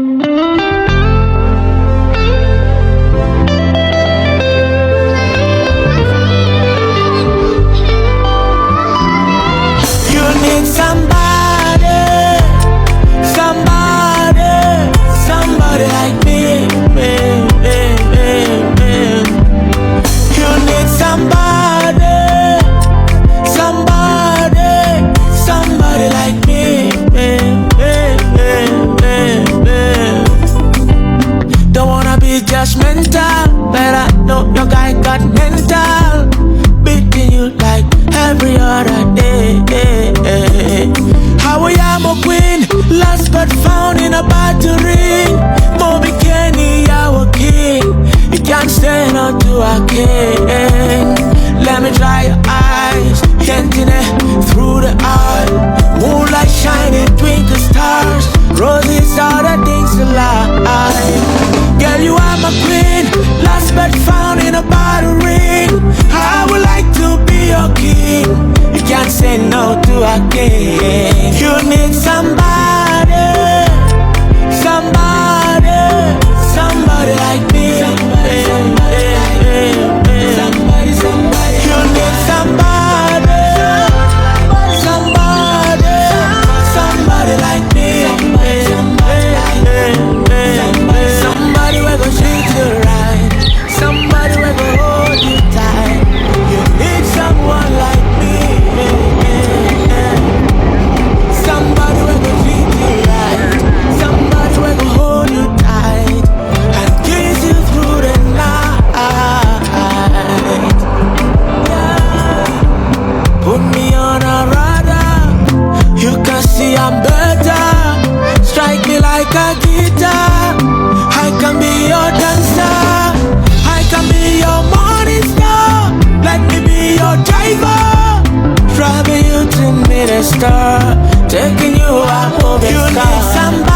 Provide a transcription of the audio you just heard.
You need somebody, somebody, somebody like me, You need somebody, somebody, somebody like me, Don't wanna be judgmental, but I know your guy got mental, beating you like every other day. How I am a queen, lost but found in a battery. Moby Kenny, our king. You can't say no to a king. Let me dry your eyes, can't through the eye. Moonlight shining, twinkle stars. Roses are the things to lie. Girl, you are my queen, lost but found in a battery. I would like to be your king. You can't say no to a king. You need somebody, somebody, somebody like me. Somebody, somebody, somebody. You need somebody, somebody, somebody like me. Somebody will go treat you right. Somebody will go hold you tight. You need someone like me. Somebody will go treat you right. Somebody will go hold you tight and kiss you through the night. Yeah. Put me on a radar. You can see I'm better. Strike me like a guitar. I can be your dancer. I can be your morning star. Let me be your driver. Driving you to meet a star. Taking you out of the sky. You need somebody.